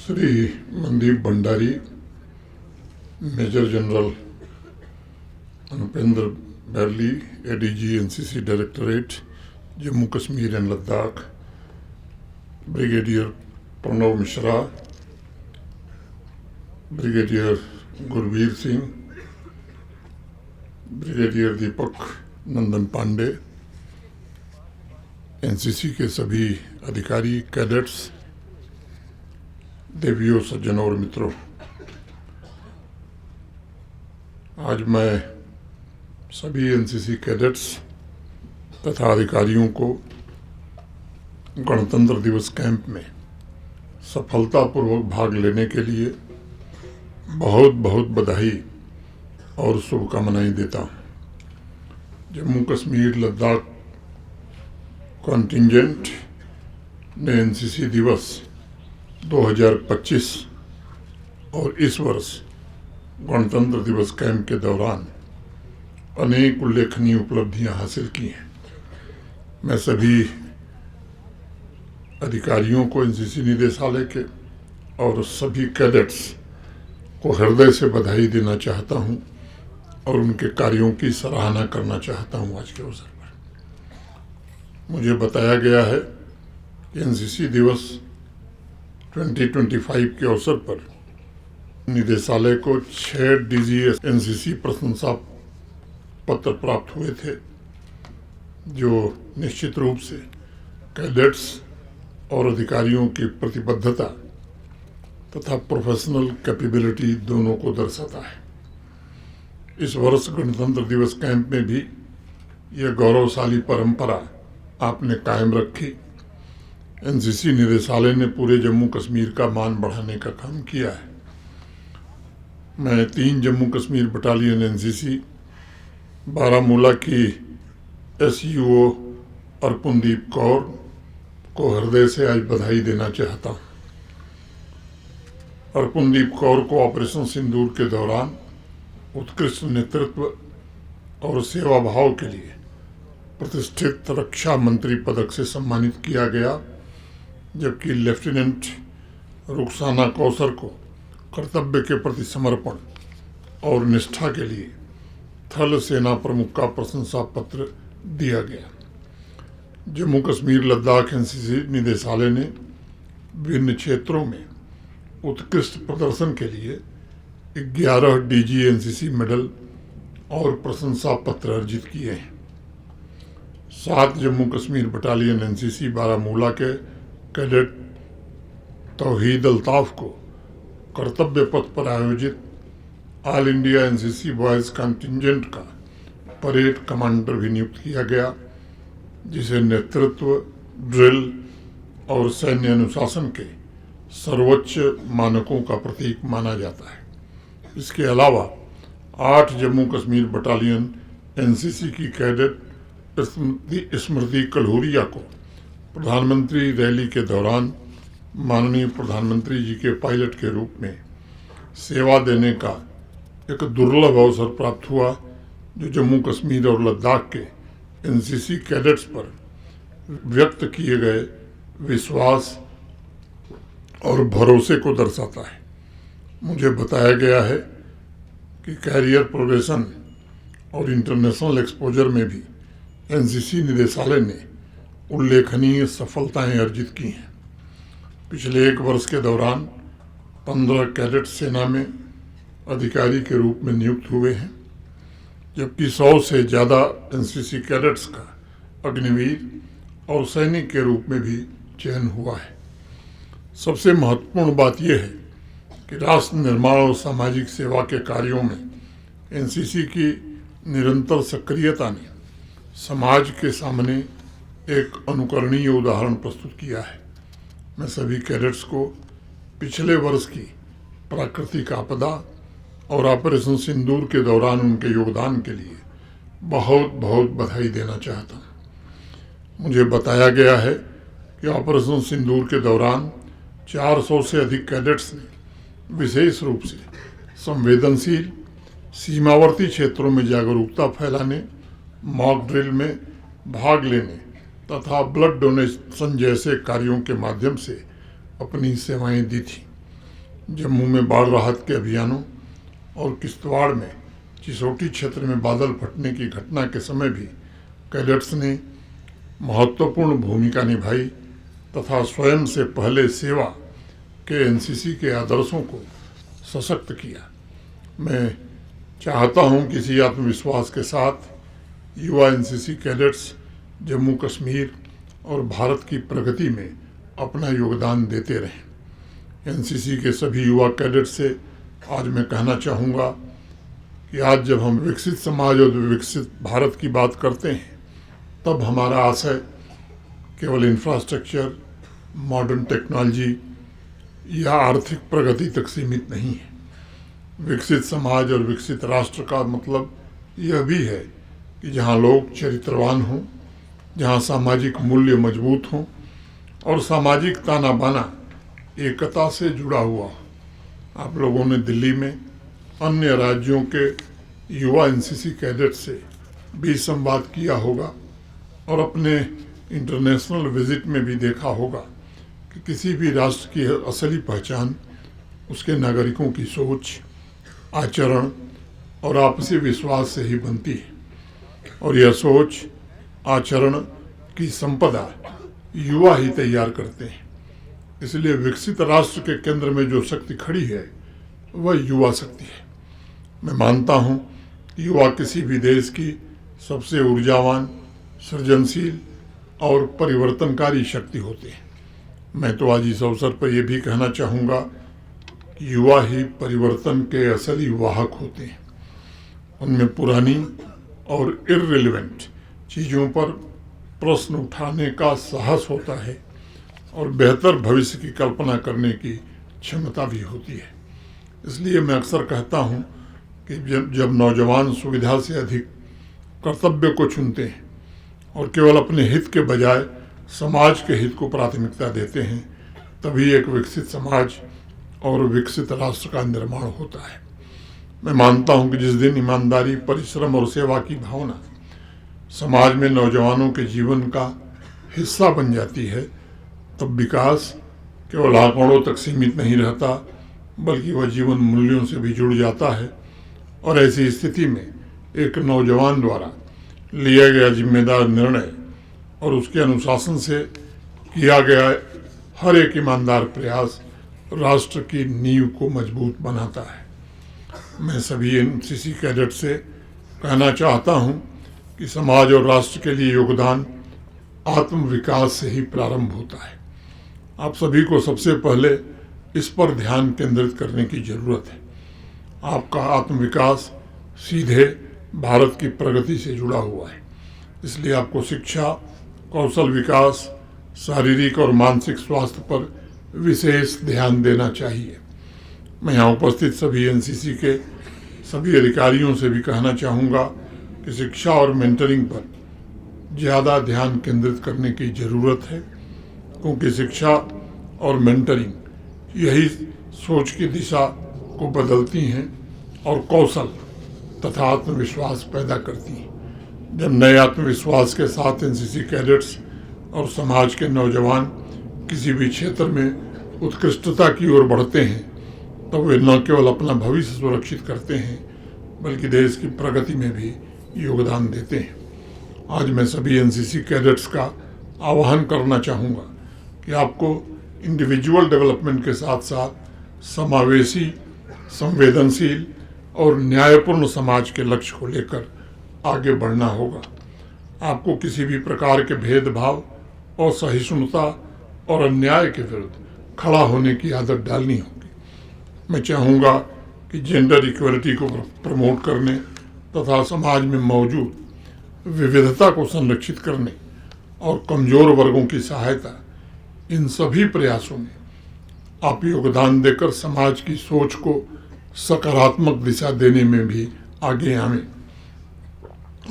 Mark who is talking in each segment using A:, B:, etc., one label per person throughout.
A: Shri Mandeep Bhandari, major general Anupendra Bairli, ADG NCC directorate Jammu Kashmir and Ladakh, brigadier Pranav Mishra, brigadier Gurveer Singh, brigadier Deepak Nandan Pande, NCC के सभी अधिकारी, cadets, देवियों, सज्जनों और मित्रों, आज मैं सभी एनसीसी कैडेट्स तथा अधिकारियों को गणतंत्र दिवस कैंप में सफलतापूर्वक भाग लेने के लिए बहुत बहुत बधाई और शुभकामनाएं देता हूं। जम्मू कश्मीर लद्दाख कॉन्टिंजेंट ने एनसीसी दिवस 2025 और इस वर्ष गणतंत्र दिवस कैंप के दौरान अनेक उल्लेखनीय उपलब्धियां हासिल की हैं। मैं सभी अधिकारियों को, एनसीसी निदेशालय के और सभी कैडेट्स को हृदय से बधाई देना चाहता हूं और उनके कार्यों की सराहना करना चाहता हूं। आज के अवसर पर मुझे बताया गया है कि एनसीसी दिवस 2025 के अवसर पर निदेशालय को 6 डीजीएस एनसीसी प्रशंसा पत्र प्राप्त हुए थे, जो निश्चित रूप से कैडेट्स और अधिकारियों की प्रतिबद्धता तथा प्रोफेशनल कैपेबिलिटी दोनों को दर्शाता है। इस वर्ष गणतंत्र दिवस कैंप में भी यह गौरवशाली परंपरा आपने कायम रखी। एनसीसी निदेशालय ने पूरे जम्मू कश्मीर का मान बढ़ाने का काम किया है। मैं 3 जम्मू कश्मीर बटालियन एनसीसी, बारामूला की एसयूओ अर्पुनदीप कौर को हृदय से आज बधाई देना चाहता हूं। अर्पुनदीप कौर को ऑपरेशन सिंदूर के दौरान उत्कृष्ट नेतृत्व और सेवा भाव के लिए प्रतिष्ठित रक्षा मंत्री पदक से सम्मानित किया गया, जबकि लेफ्टिनेंट रुखसाना कौसर को कर्तव्य के प्रति समर्पण और निष्ठा के लिए थल सेना प्रमुख का प्रशंसा पत्र दिया गया। जम्मू कश्मीर लद्दाख एनसीसी निदेशालय ने विभिन्न क्षेत्रों में उत्कृष्ट प्रदर्शन के लिए 11 डीजी एनसीसी मेडल और प्रशंसा पत्र अर्जित किए हैं। 7 जम्मू कश्मीर बटालियन एनसीसी बारामूला के कैडेट तौहीद अल्ताफ को कर्तव्य पथ पर आयोजित all India NCC boys contingent का परेड कमांडर भी नियुक्त किया गया, जिसे नेतृत्व, ड्रिल और सैन्य अनुशासन के सर्वोच्च मानकों का प्रतीक माना जाता है। इसके अलावा 8 जम्मू कश्मीर बटालियन एनसीसी की कैडेट स्मृति कल्हूरिया को प्रधानमंत्री रैली के दौरान माननीय प्रधानमंत्री जी के पायलट के रूप में सेवा देने का एक दुर्लभ अवसर प्राप्त हुआ, जो जम्मू कश्मीर और लद्दाख के एनसीसी कैडेट्स पर व्यक्त किए गए विश्वास और भरोसे को दर्शाता है। मुझे बताया गया है कि कैरियर प्रोग्रेशन और इंटरनेशनल एक्सपोजर में भी एनसीसी निदेशालय ने उल्लेखनीय सफलताएं अर्जित की हैं। पिछले 1 वर्ष के दौरान 15 कैडेट सेना में अधिकारी के रूप में नियुक्त हुए हैं, जबकि 100 से ज़्यादा एनसीसी कैडेट्स का अग्निवीर और सैनिक के रूप में भी चयन हुआ है। सबसे महत्वपूर्ण बात यह है कि राष्ट्र निर्माण और सामाजिक सेवा के कार्यों में एनसीसी की निरंतर सक्रियता ने समाज के सामने एक अनुकरणीय उदाहरण प्रस्तुत किया है। मैं सभी कैडेट्स को पिछले वर्ष की प्राकृतिक आपदा और ऑपरेशन सिंदूर के दौरान उनके योगदान के लिए बहुत बहुत बधाई देना चाहता हूं। मुझे बताया गया है कि ऑपरेशन सिंदूर के दौरान 400 से अधिक कैडेट्स ने विशेष रूप से संवेदनशील सीमावर्ती क्षेत्रों में जागरूकता फैलाने, मॉक ड्रिल में भाग लेने तथा ब्लड डोनेशन जैसे कार्यों के माध्यम से अपनी सेवाएं दी थी। जम्मू में बाढ़ राहत के अभियानों और किश्तवाड़ में चिसौटी क्षेत्र में बादल फटने की घटना के समय भी कैडेट्स ने महत्वपूर्ण भूमिका निभाई तथा स्वयं से पहले सेवा के एनसीसी के आदर्शों को सशक्त किया। मैं चाहता हूं कि इसी आत्मविश्वास के साथ युवा एनसीसी कैडेट्स जम्मू कश्मीर और भारत की प्रगति में अपना योगदान देते रहें। एनसीसी के सभी युवा कैडेट से आज मैं कहना चाहूँगा कि आज जब हम विकसित समाज और विकसित भारत की बात करते हैं तब हमारा आशय केवल इंफ्रास्ट्रक्चर, मॉडर्न टेक्नोलॉजी या आर्थिक प्रगति तक सीमित नहीं है। विकसित समाज और विकसित राष्ट्र का मतलब यह भी है कि जहाँ लोग चरित्रवान हों, जहाँ सामाजिक मूल्य मजबूत हों और सामाजिक ताना बाना एकता से जुड़ा हुआ। आप लोगों ने दिल्ली में अन्य राज्यों के युवा एनसीसी कैडेट से भी संवाद किया होगा और अपने इंटरनेशनल विजिट में भी देखा होगा कि किसी भी राष्ट्र की असली पहचान उसके नागरिकों की सोच, आचरण और आपसी विश्वास से ही बनती है और यह सोच, आचरण की संपदा युवा ही तैयार करते हैं। इसलिए विकसित राष्ट्र के केंद्र में जो शक्ति खड़ी है वह युवा शक्ति है। मैं मानता हूं कि युवा किसी भी देश की सबसे ऊर्जावान, सृजनशील और परिवर्तनकारी शक्ति होते हैं। मैं तो आज इस अवसर पर यह भी कहना चाहूँगा कि युवा ही परिवर्तन के असली वाहक होते हैं। उनमें पुरानी और इररिलेवेंट चीज़ों पर प्रश्न उठाने का साहस होता है और बेहतर भविष्य की कल्पना करने की क्षमता भी होती है। इसलिए मैं अक्सर कहता हूँ कि जब नौजवान सुविधा से अधिक कर्तव्य को चुनते हैं और केवल अपने हित के बजाय समाज के हित को प्राथमिकता देते हैं, तभी एक विकसित समाज और विकसित राष्ट्र का निर्माण होता है। मैं मानता हूं कि जिस दिन ईमानदारी, परिश्रम और सेवा की भावना समाज में नौजवानों के जीवन का हिस्सा बन जाती है, तब विकास केवल आंकड़ों तक सीमित नहीं रहता, बल्कि वह जीवन मूल्यों से भी जुड़ जाता है। और ऐसी स्थिति में एक नौजवान द्वारा लिया गया जिम्मेदार निर्णय और उसके अनुशासन से किया गया हर एक ईमानदार प्रयास राष्ट्र की नींव को मजबूत बनाता है। मैं सभी एनसीसी कैडेट से कहना चाहता हूं कि समाज और राष्ट्र के लिए योगदान आत्म विकास से ही प्रारंभ होता है। आप सभी को सबसे पहले इस पर ध्यान केंद्रित करने की जरूरत है। आपका आत्म विकास सीधे भारत की प्रगति से जुड़ा हुआ है। इसलिए आपको शिक्षा, कौशल विकास, शारीरिक और मानसिक स्वास्थ्य पर विशेष ध्यान देना चाहिए। मैं यहाँ उपस्थित सभी एनसीसी के सभी अधिकारियों से भी कहना चाहूँगा कि शिक्षा और मेंटरिंग पर ज़्यादा ध्यान केंद्रित करने की ज़रूरत है, क्योंकि शिक्षा और मेंटरिंग यही सोच की दिशा को बदलती हैं और कौशल तथा आत्मविश्वास पैदा करती हैं। जब नए आत्मविश्वास के साथ एनसीसी कैडेट्स और समाज के नौजवान किसी भी क्षेत्र में उत्कृष्टता की ओर बढ़ते हैं, तो वे न केवल अपना भविष्य सुरक्षित करते हैं, बल्कि देश की प्रगति में भी योगदान देते हैं। आज मैं सभी एनसीसी कैडेट्स का आह्वान करना चाहूँगा कि आपको इंडिविजुअल डेवलपमेंट के साथ साथ समावेशी, संवेदनशील और न्यायपूर्ण समाज के लक्ष्य को लेकर आगे बढ़ना होगा। आपको किसी भी प्रकार के भेदभाव, असहिष्णुता और अन्याय के विरुद्ध खड़ा होने की आदत डालनी होगी। मैं चाहूँगा कि जेंडर इक्वलिटी को प्रमोट करने तथा समाज में मौजूद विविधता को संरक्षित करने और कमज़ोर वर्गों की सहायता, इन सभी प्रयासों में आप योगदान देकर समाज की सोच को सकारात्मक दिशा देने में भी आगे आएं।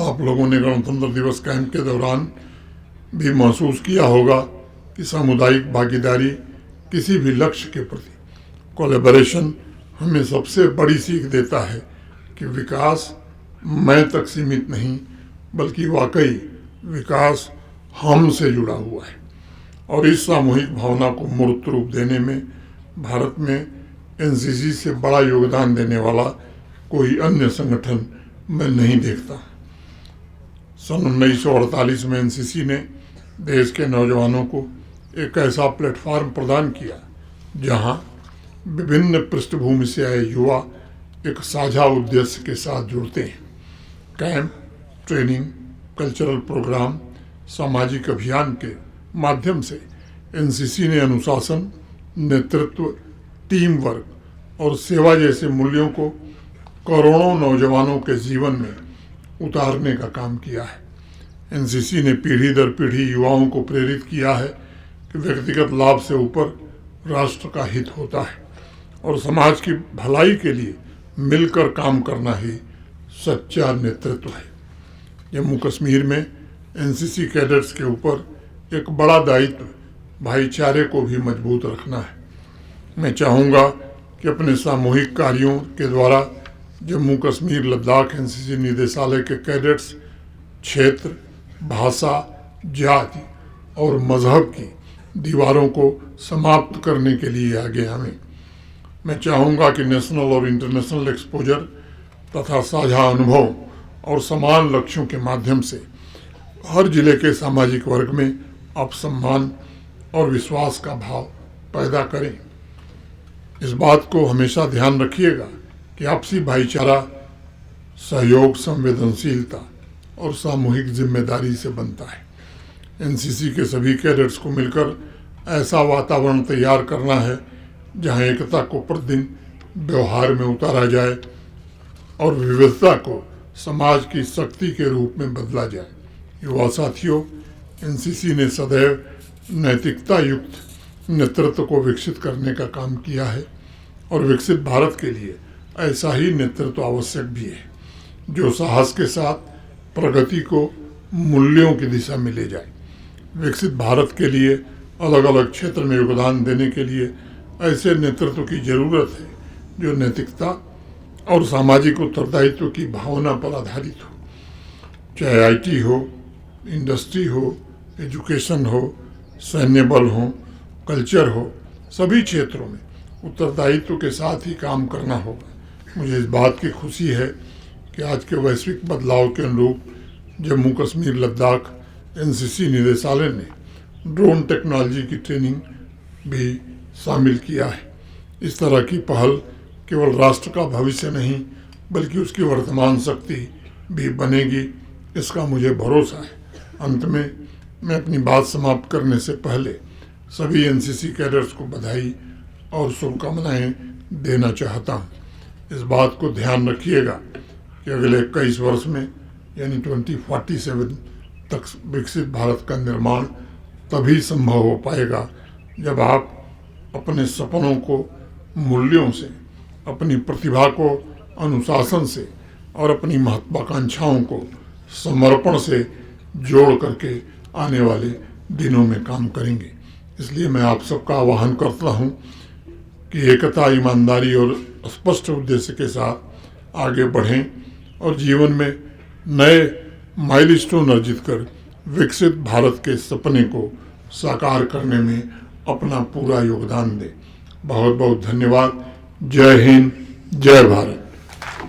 A: आप लोगों ने गणतंत्र दिवस कैंप के दौरान भी महसूस किया होगा कि सामुदायिक भागीदारी किसी भी लक्ष्य के प्रति कोलैबोरेशन हमें सबसे बड़ी सीख देता है कि विकास मैं तक सीमित नहीं, बल्कि वाकई विकास हम से जुड़ा हुआ है। और इस सामूहिक भावना को मूर्त रूप देने में भारत में एनसीसी से बड़ा योगदान देने वाला कोई अन्य संगठन मैं नहीं देखता। सन 1948 में एनसीसी ने देश के नौजवानों को एक ऐसा प्लेटफॉर्म प्रदान किया जहां विभिन्न पृष्ठभूमि से आए युवा एक साझा उद्देश्य के साथ जुड़ते हैं। कैंप, ट्रेनिंग, कल्चरल प्रोग्राम, सामाजिक अभियान के माध्यम से एनसीसी ने अनुशासन, नेतृत्व, टीम वर्क और सेवा जैसे मूल्यों को करोड़ों नौजवानों के जीवन में उतारने का काम किया है। एनसीसी ने पीढ़ी दर पीढ़ी युवाओं को प्रेरित किया है कि व्यक्तिगत लाभ से ऊपर राष्ट्र का हित होता है और समाज की भलाई के लिए मिलकर काम करना ही सच्चा नेतृत्व है। जम्मू कश्मीर में एनसीसी कैडेट्स के ऊपर एक बड़ा दायित्व भाईचारे को भी मजबूत रखना है। मैं चाहूँगा कि अपने सामूहिक कार्यों के द्वारा जम्मू कश्मीर लद्दाख एनसीसी निदेशालय के कैडेट्स क्षेत्र, भाषा, जाति और मजहब की दीवारों को समाप्त करने के लिए आगे आवें। मैं चाहूँगा कि नेशनल और इंटरनेशनल एक्सपोजर तथा साझा अनुभव और समान लक्ष्यों के माध्यम से हर जिले के सामाजिक वर्ग में अपसम्मान और विश्वास का भाव पैदा करें। इस बात को हमेशा ध्यान रखिएगा कि आपसी भाईचारा, सहयोग, संवेदनशीलता और सामूहिक जिम्मेदारी से बनता है। एनसीसी के सभी कैडेट्स को मिलकर ऐसा वातावरण तैयार करना है जहां एकता को प्रतिदिन व्यवहार में उतारा जाए और विविधता को समाज की शक्ति के रूप में बदला जाए। युवा साथियों, एनसीसी ने सदैव नैतिकता युक्त नेतृत्व को विकसित करने का काम किया है और विकसित भारत के लिए ऐसा ही नेतृत्व आवश्यक भी है जो साहस के साथ प्रगति को मूल्यों की दिशा में ले जाए। विकसित भारत के लिए अलग अलग क्षेत्र में योगदान देने के लिए ऐसे नेतृत्व की जरूरत है जो नैतिकता और सामाजिक उत्तरदायित्व की भावना पर आधारित हो। चाहे आईटी हो, इंडस्ट्री हो, एजुकेशन हो, सैन्य बल हो, कल्चर हो, सभी क्षेत्रों में उत्तरदायित्व के साथ ही काम करना होगा। मुझे इस बात की खुशी है कि आज के वैश्विक बदलाव के अनुरूप जम्मू कश्मीर लद्दाख एनसीसी निदेशालय ने ड्रोन टेक्नोलॉजी की ट्रेनिंग भी शामिल किया है। इस तरह की पहल केवल राष्ट्र का भविष्य नहीं बल्कि उसकी वर्तमान शक्ति भी बनेगी, इसका मुझे भरोसा है। अंत में मैं अपनी बात समाप्त करने से पहले सभी एनसीसी कैडेट्स को बधाई और शुभकामनाएं देना चाहता हूं। इस बात को ध्यान रखिएगा कि अगले 21 वर्ष में यानी 2047 तक विकसित भारत का निर्माण तभी संभव हो पाएगा जब आप अपने सपनों को मूल्यों से, अपनी प्रतिभा को अनुशासन से और अपनी महत्वाकांक्षाओं को समर्पण से जोड़ करके आने वाले दिनों में काम करेंगे। इसलिए मैं आप सबका आह्वान करता हूं कि एकता, ईमानदारी और स्पष्ट उद्देश्य के साथ आगे बढ़ें और जीवन में नए माइलस्टोन अर्जित कर विकसित भारत के सपने को साकार करने में अपना पूरा योगदान दें। बहुत बहुत धन्यवाद। जय हिंद, जय भारत।